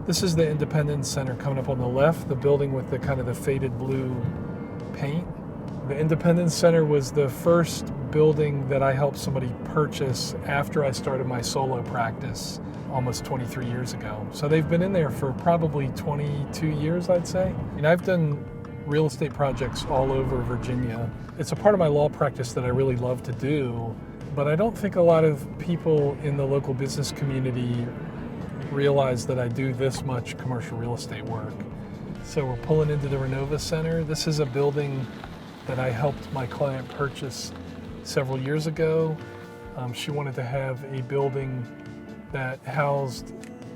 This is the Independence Center coming up on the left, the building with the kind of the faded blue paint. The Independence Center was the first building that I helped somebody purchase after I started my solo practice almost 23 years ago. So they've been in there for probably 22 years, I'd say. And I've done real estate projects all over Virginia. It's a part of my law practice that I really love to do, but I don't think a lot of people in the local business community realize that I do this much commercial real estate work. So we're pulling into the Renova Center. This is a building that I helped my client purchase several years ago. She wanted to have a building that housed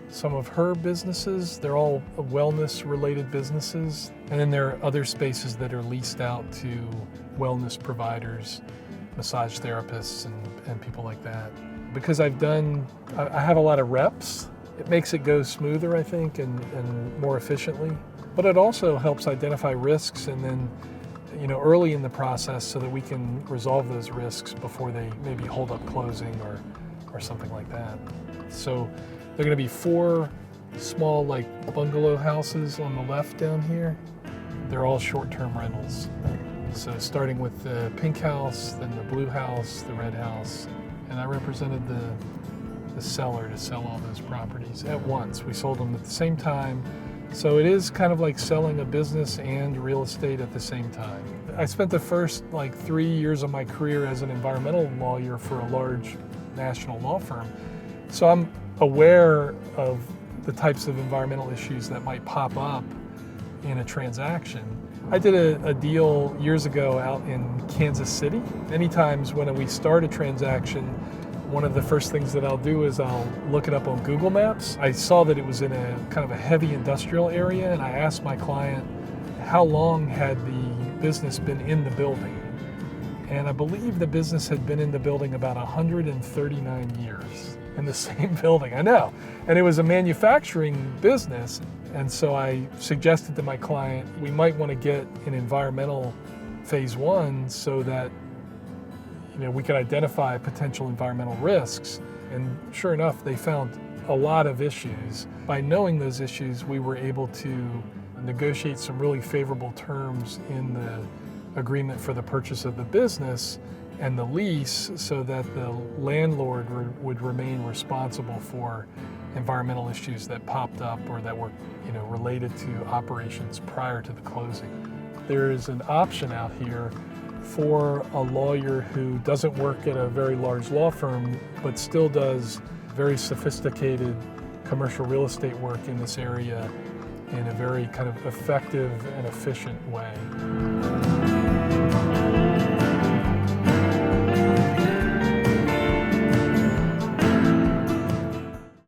some of her businesses. They're all wellness related businesses. And then there are other spaces that are leased out to wellness providers, massage therapists and people like that. Because I have a lot of reps, it makes it go smoother, I think, and more efficiently. But it also helps identify risks and then, early in the process so that we can resolve those risks before they maybe hold up closing or something like that. So there are going to be 4 small bungalow houses on the left down here. They're all short-term rentals. So starting with the pink house, then the blue house, the red house, and I represented the seller to sell all those properties at once. We sold them at the same time. So it is kind of like selling a business and real estate at the same time. I spent the first 3 years of my career as an environmental lawyer for a large national law firm. So I'm aware of the types of environmental issues that might pop up in a transaction. I did a deal years ago out in Kansas City. Many times when we start a transaction, one of the first things that I'll do is I'll look it up on Google Maps. I saw that it was in a kind of a heavy industrial area, and I asked my client how long had the business been in the building. And I believe the business had been in the building about 139 years in the same building. I know. And it was a manufacturing business. And so I suggested to my client, we might want to get an environmental phase 1 so that we could identify potential environmental risks. And sure enough, they found a lot of issues. By knowing those issues, we were able to negotiate some really favorable terms in the agreement for the purchase of the business and the lease so that the landlord would remain responsible for environmental issues that popped up or that were related to operations prior to the closing. There is an option out here for a lawyer who doesn't work at a very large law firm but still does very sophisticated commercial real estate work in this area in a very kind of effective and efficient way.